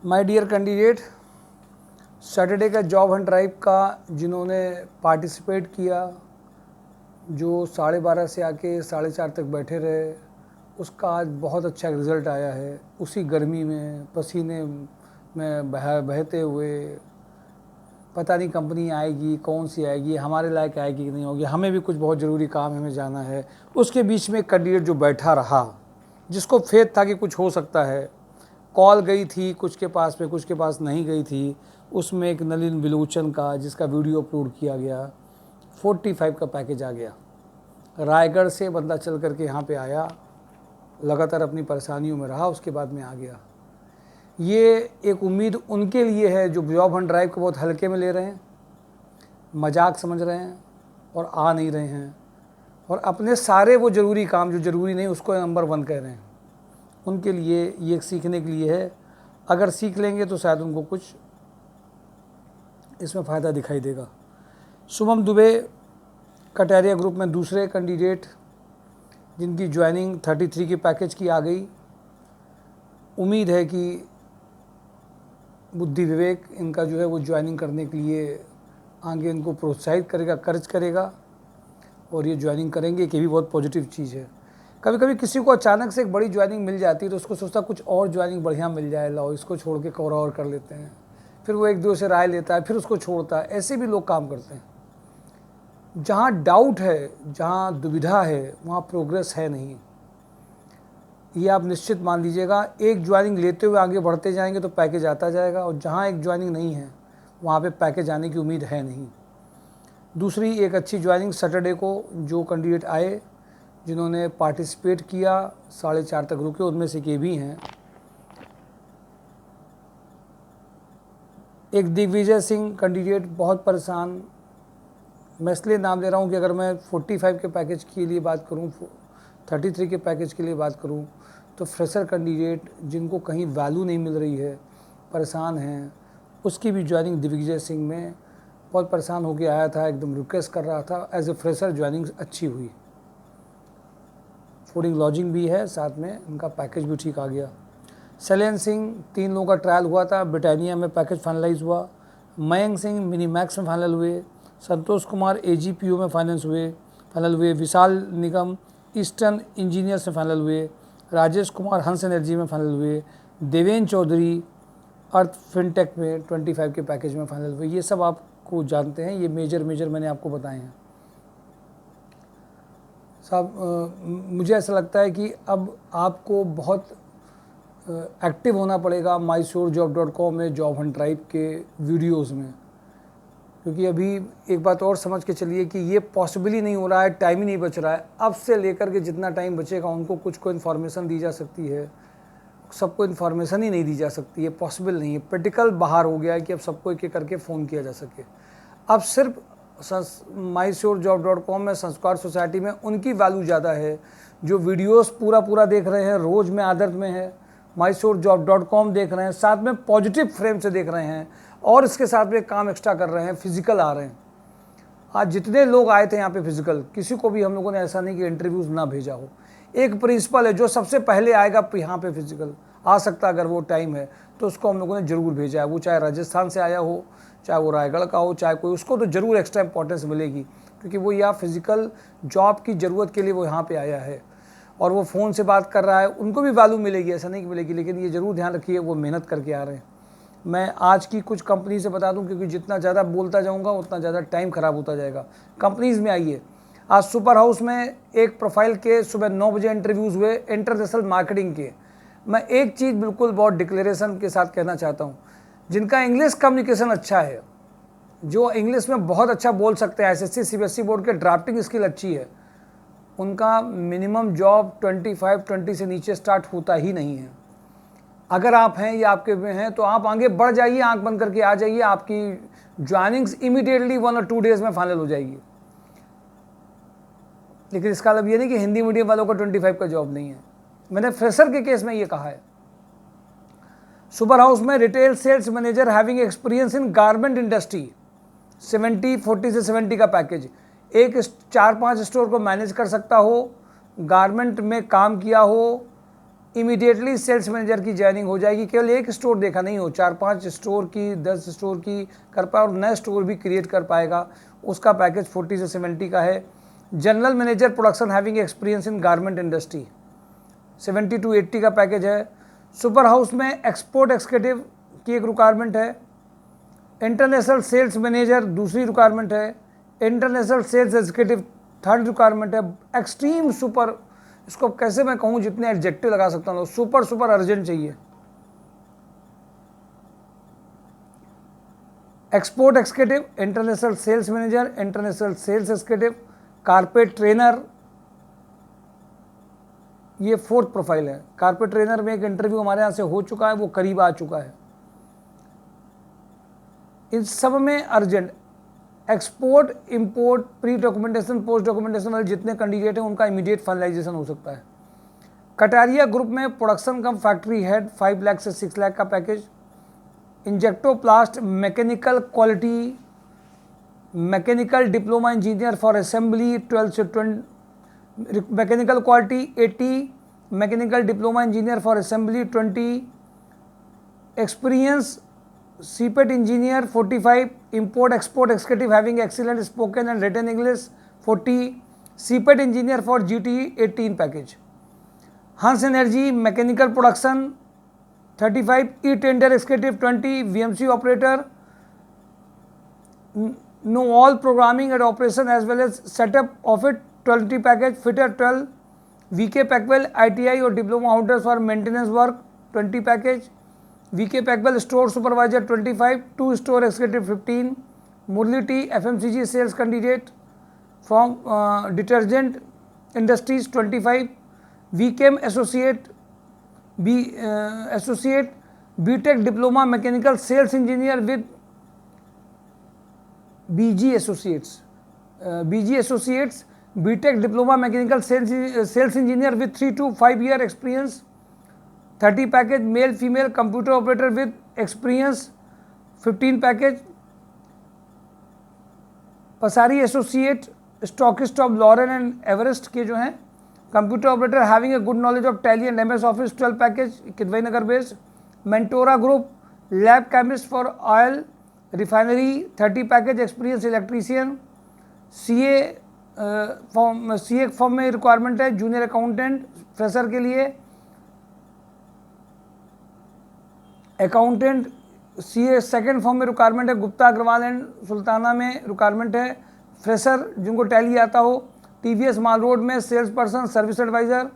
My dear candidate, Saturday का job Hunt drive का जिन्होंने पार्टिसिपेट किया, जो 12:30 से आके 4:30 तक बैठे रहे, उसका आज बहुत अच्छा रिज़ल्ट आया है। उसी गर्मी में पसीने में बहते हुए, पता नहीं कंपनी आएगी कौन सी आएगी, हमारे लायक आएगी कि नहीं होगी, हमें भी कुछ बहुत ज़रूरी काम हमें जाना है। उसके बीच में कैंडिडेट जो बैठा रहा, जिसको फेथ था कि कुछ हो सकता है, कॉल गई थी कुछ के पास में, कुछ के पास नहीं गई थी। उसमें एक नलिन विलोचन का, जिसका वीडियो अपलोड किया गया, 45 का पैकेज आ गया। रायगढ़ से बंदा चल करके यहाँ पे आया, लगातार अपनी परेशानियों में रहा, उसके बाद में आ गया। ये एक उम्मीद उनके लिए है जो जॉब हंट ड्राइव को बहुत हल्के में ले रहे हैं, मजाक समझ रहे हैं और आ नहीं रहे हैं, और अपने सारे वो ज़रूरी काम जो ज़रूरी नहीं उसको नंबर 1 कह रहे हैं। उनके लिए ये एक सीखने के लिए है। अगर सीख लेंगे तो शायद उनको कुछ इसमें फ़ायदा दिखाई देगा। शुभम दुबे कटारिया ग्रुप में दूसरे कैंडिडेट, जिनकी ज्वाइनिंग 33 के पैकेज की आ गई। उम्मीद है कि बुद्धि विवेक इनका जो है वो ज्वाइनिंग करने के लिए आगे इनको प्रोत्साहित करेगा, कर्ज करेगा, और ये ज्वाइनिंग करेंगे, कि भी बहुत पॉजिटिव चीज़ है। कभी कभी किसी को अचानक से एक बड़ी ज्वाइनिंग मिल जाती है तो उसको सोचता कुछ और ज्वाइनिंग बढ़िया मिल जाए, लाओ इसको छोड़ के और कर लेते हैं। फिर वो एक दो से राय लेता है, फिर उसको छोड़ता है। ऐसे भी लोग काम करते हैं। जहाँ डाउट है, जहाँ दुविधा है, वहाँ प्रोग्रेस है नहीं। ये आप निश्चित मान लीजिएगा। एक ज्वाइनिंग लेते हुए आगे बढ़ते जाएंगे तो पैकेज आता जाएगा, और जहाँ एक ज्वाइनिंग नहीं है वहाँ पे पैकेज आने की उम्मीद है नहीं। दूसरी एक अच्छी ज्वाइनिंग सैटरडे को जो कैंडिडेट आए, जिन्होंने पार्टिसिपेट किया, 4:30 तक रुके, उनमें से के भी हैं। एक दिग्विजय सिंह कैंडिडेट बहुत परेशान। मैं इसलिए नाम ले रहा हूँ कि अगर मैं 45 के पैकेज के लिए बात करूँ, 33 के पैकेज के लिए बात करूँ, तो फ्रेशर कैंडिडेट जिनको कहीं वैल्यू नहीं मिल रही है, परेशान हैं, उसकी भी ज्वाइनिंग दिग्विजय सिंह में बहुत परेशान होकर आया था, एकदम रिक्वेस्ट कर रहा था। एज ए फ्रेशर ज्वाइनिंग अच्छी हुई, फूडिंग लॉजिंग भी है, साथ में उनका पैकेज भी ठीक आ गया। शैलेंद्र सिंह, 3 लोगों का ट्रायल हुआ था, ब्रिटानिया में पैकेज फाइनलाइज हुआ। मयंक सिंह मिनीमैक्स में फाइनल हुए। संतोष कुमार AGPO में फाइनल हुए। विशाल निगम ईस्टर्न इंजीनियर्स में फाइनल हुए। राजेश कुमार हंस एनर्जी में फाइनल हुए। देवेंद्र चौधरी अर्थ फिनटेक में 25 के पैकेज में फाइनल हुए। ये सब आपको जानते हैं, ये मेजर मैंने आपको बताए हैं साहब। मुझे ऐसा लगता है कि अब आपको बहुत एक्टिव होना पड़ेगा mysurjob.com में, जॉब हंट ड्राइव के वीडियोस में, क्योंकि अभी एक बात और समझ के चलिए कि ये पॉसिबल ही नहीं हो रहा है, टाइम ही नहीं बच रहा है। अब से लेकर के जितना टाइम बचेगा उनको कुछ को इन्फॉर्मेशन दी जा सकती है, सबको इन्फॉर्मेशन ही नहीं दी जा सकती है, पॉसिबल नहीं है। प्रैक्टिकल बाहर हो गया है कि अब सबको एक एक करके फ़ोन किया जा सके। अब सिर्फ mysurjob.com में, संस्कार सोसाइटी में उनकी वैल्यू ज़्यादा है जो वीडियोस पूरा देख रहे हैं, रोज़ में आदत में है, mysurjob.com देख रहे हैं, साथ में पॉजिटिव फ्रेम से देख रहे हैं, और इसके साथ में काम एक्स्ट्रा कर रहे हैं, फिजिकल आ रहे हैं। आज जितने लोग आए थे यहाँ पे फिजिकल, किसी को भी हम लोगों ने ऐसा नहीं कि इंटरव्यूज़ ना भेजा हो। एक प्रिंसिपल है जो सबसे पहले आएगा यहाँ पे फिजिकल आ सकता, अगर वो टाइम है तो उसको हम लोगों ने ज़रूर भेजा है। वो चाहे राजस्थान से आया हो, चाहे वो रायगढ़ का हो, चाहे कोई, उसको तो ज़रूर एक्स्ट्रा इंपॉर्टेंस मिलेगी, क्योंकि वो यहाँ फिजिकल जॉब की ज़रूरत के लिए वो यहाँ पे आया है, और वो फ़ोन से बात कर रहा है, उनको भी वैल्यू मिलेगी, ऐसा नहीं कि मिलेगी। लेकिन ये ज़रूर ध्यान रखिए वो मेहनत करके आ रहे हैं। मैं आज की कुछ कंपनी से बता दूं, क्योंकि जितना ज़्यादा बोलता जाऊंगा उतना ज़्यादा टाइम ख़राब होता जाएगा। कंपनीज़ में आइए। आज सुपर हाउस में एक प्रोफाइल के सुबह 9 बजे इंटरव्यूज़ हुए, इंटरनेशनल मार्केटिंग के। मैं एक चीज़ बिल्कुल बहुत डिक्लेरेशन के साथ कहना चाहता हूँ, जिनका इंग्लिश कम्युनिकेशन अच्छा है, जो इंग्लिश में बहुत अच्छा बोल सकते हैं, SSC CBSE बोर्ड के ड्राफ्टिंग स्किल अच्छी है, उनका मिनिमम जॉब 25-20 से नीचे स्टार्ट होता ही नहीं है। अगर आप हैं या आपके में हैं तो आप आगे बढ़ जाइए, आंख बंद करके आ जाइए, आपकी ज्वाइनिंग्स इमीडिएटली 1 और 2 डेज में फाइनल हो जाएगी। लेकिन इसका मतलब ये नहीं कि हिंदी मीडियम वालों को 25 का जॉब नहीं है। मैंने फ्रेशर के केस में ये कहा है। सुपर हाउस में retail sales manager having experience in garment industry, 40 से 70 का पैकेज। एक 4-5 स्टोर को मैनेज कर सकता हो, गारमेंट में काम किया हो, इमीडिएटली सेल्स मैनेजर की ज्वाइनिंग हो जाएगी। केवल एक स्टोर देखा नहीं हो, 4-5 स्टोर की, 10 स्टोर की कर पाए और नए स्टोर भी क्रिएट कर पाएगा, उसका पैकेज 40 से 70 का है। General manager production having experience in garment industry 70 to 80 का पैकेज है। सुपर हाउस में एक्सपोर्ट एक्सिक्यूटिव की एक रिक्वायरमेंट है। इंटरनेशनल सेल्स मैनेजर दूसरी रिक्वायरमेंट है। International sales executive third requirement है। एक्सट्रीम सुपर, इसको कैसे मैं कहूँ, जितने एडजेक्टिव लगा सकता हूँ, सुपर सुपर अर्जेंट चाहिए। Export executive, international sales manager, international sales executive, carpet trainer, ये फोर्थ प्रोफाइल है। कारपेट ट्रेनर में एक इंटरव्यू हमारे यहाँ से हो चुका है, वो करीब आ चुका है। इन सब में urgent, export, import, pre documentation, post documentation वाले जितने कैंडिडेट हैं उनका इमीडिएट फाइनलाइजेशन हो सकता है। कटारिया ग्रुप में production cum factory head 5 lakh से 6 लाख का package. Injectoplast mechanical quality, mechanical diploma engineer for assembly 12 से 20, mechanical quality 80, mechanical diploma engineer for assembly 20, experience CPET engineer 45, import export executive having excellent spoken and written English 40, CPET engineer for GTE 18 package. Hans Energy mechanical production 35, e-tender executive 20, VMC operator, know all programming and operation as well as setup of it 20 package, fitter 12, VK Packwell ITI or diploma holders for maintenance work 20 package, VK Packwell store supervisor 25, 2 store executive 15, Murli T FMCG sales candidate from detergent industries 25, VChem associate, associate BTech diploma mechanical sales engineer with BG associates, BTech diploma mechanical sales engineer with 3 to 5 year experience 30 package, male female computer operator with experience 15 package, Pasari associate stockist of Lauren and Everest के जो हैं, computer operator having a good knowledge of Tally and MS office 12 package, Kidwai Nagar based. Mentora group lab chemist for oil refinery 30 package, experience electrician. CA firm में requirement है, junior accountant fresher के लिए। Accountant CA second firm में requirement है, Gupta Agarwal and Sultana में requirement है, fresher जिनको tally आता हो। TVS माल रोड में sales person service advisor.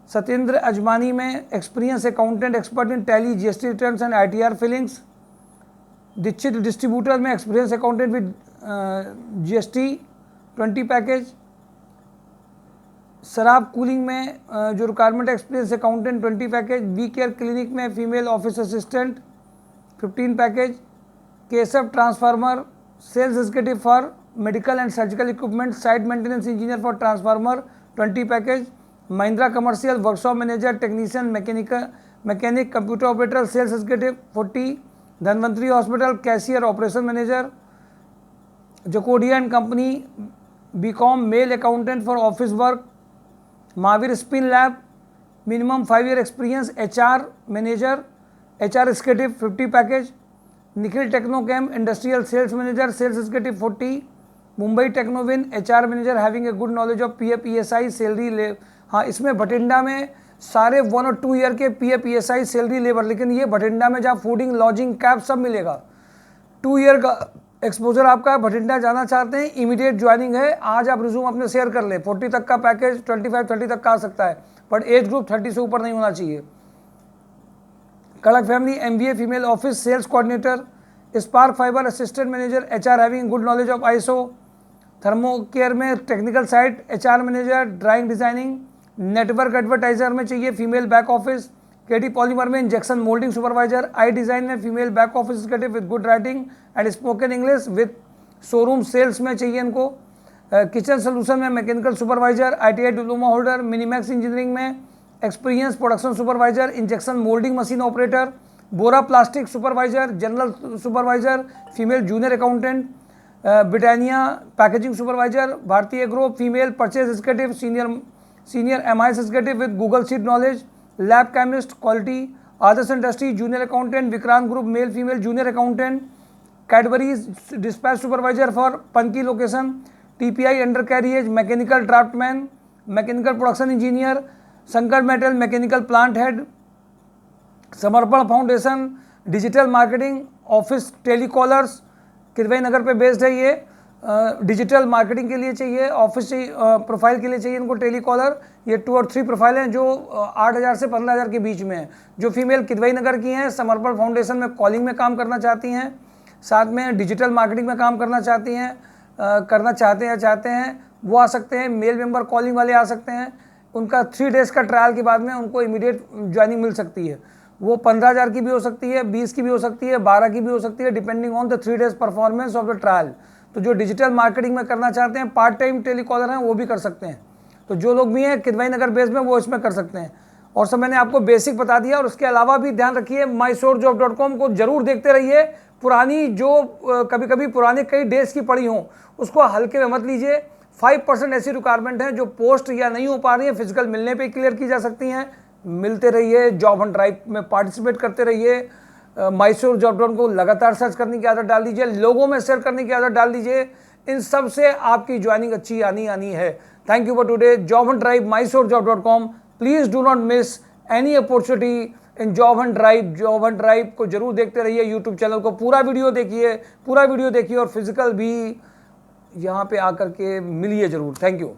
Satyendra Ajmani में experience accountant expert in Tally GST returns and ITR filings. Dixit distributor में experience accountant with GST 20 package. शराब कूलिंग में जो requirement experience accountant 20 package. Be care clinic में female office assistant 15 package. Keshav transformer sales executive for medical and surgical equipment site maintenance engineer for transformer 20 package. Mahindra commercial workshop manager technician mechanic computer operator sales executive 40। Dhanvantari hospital cashier operation manager. Jakodia and company BCom male accountant for office work. Mahavir spin lab minimum 5 year experience HR manager HR executive 50 package. Nikhil Technochem industrial sales manager sales executive 40। Mumbai Technovin HR manager having a good knowledge of PF ESI salary ले। हाँ, इसमें भटिंडा में सारे 1 और 2 year के PF ESI salary labour, लेकिन ये भटिंडा में जहाँ फूडिंग लॉजिंग कैब सब मिलेगा। 2 ईयर का एक्सपोजर आपका, भटिंडा जाना चाहते हैं, इमीडिएट ज्वाइनिंग है। आज आप रिज्यूम अपने शेयर कर लें। 40 तक का पैकेज 25-30 तक का आ सकता है, बट एज ग्रुप 30 से ऊपर नहीं होना चाहिए। कड़क family MBA female office sales coordinator. Spark fiber assistant manager HR having good knowledge of ISO। Thermo care में technical side HR manager drawing designing. Network advertiser में चाहिए female back office. KD polymer में injection moulding supervisor. I design में female back office executive with good writing and spoken English with showroom sales में चाहिए इनको। Kitchen solution में mechanical supervisor ITI diploma holder. Minimax engineering में experience production supervisor injection moulding machine operator. Bora plastic supervisor general supervisor female junior accountant. Britannia packaging supervisor. Bharatiya group female purchase executive senior MIS executive with Google sheet knowledge. Lab chemist quality, Adarsh industry junior accountant, Vikrant group male female junior accountant, Cadbury's dispatch supervisor for Panki location, TPI under carriage mechanical draftsman, mechanical production engineer, Shankar metal mechanical plant head, Samarpan foundation digital marketing office telecallers, Kidwai नगर पे based है ये, digital marketing के लिए चाहिए, office profile के लिए चाहिए इनको टेलीकॉलर। ये 2 और 3 प्रोफाइल हैं जो 8,000 से 15,000 के बीच में हैं, जो फीमेल किदवई नगर की हैं, समर्पण फाउंडेशन में कॉलिंग में काम करना चाहती हैं, साथ में डिजिटल मार्केटिंग में काम करना चाहती हैं, चाहते हैं वो आ सकते हैं। मेल मेंबर कॉलिंग वाले आ सकते हैं। उनका 3 डेज़ का ट्रायल के बाद में उनको इमीडिएट ज्वाइनिंग मिल सकती है। वो 15,000 की भी हो सकती है, 20 की भी हो सकती है, 12 की भी हो सकती है, depending on the 3 days performance of the trial. तो जो डिजिटल मार्केटिंग में करना चाहते हैं, पार्ट टाइम टेलीकॉलर हैं, वो भी कर सकते हैं। तो जो लोग भी हैं किदवई नगर बेस में, वो इसमें कर सकते हैं। और सब मैंने आपको बेसिक बता दिया। और उसके अलावा भी ध्यान रखिए, mysourcejob.com को जरूर देखते रहिए। पुरानी जो कभी कभी पुराने कई डेज की पड़ी हों, उसको हल्के में मत लीजिए। 5% ऐसी रिक्वायरमेंट है जो पोस्ट या नहीं हो पा रही है, फिजिकल मिलने पे क्लियर की जा सकती हैं। मिलते रहिए, जॉब हंट ड्राइव में पार्टिसिपेट करते रहिए। mysourcejob.com को लगातार सर्च करने की आदत डाल दीजिए, लोगों में शेयर करने की आदत डाल दीजिए। इन सब से आपकी ज्वाइनिंग अच्छी आनी है। Thank you for today. Job Hunt drive mysourcejob.com। Please do not miss any opportunity in job Hunt drive. Job Hunt drive को जरूर देखते रहिए। यूट्यूब चैनल को पूरा वीडियो देखिए और फिजिकल भी यहाँ पे आकर के मिलिए जरूर। Thank you.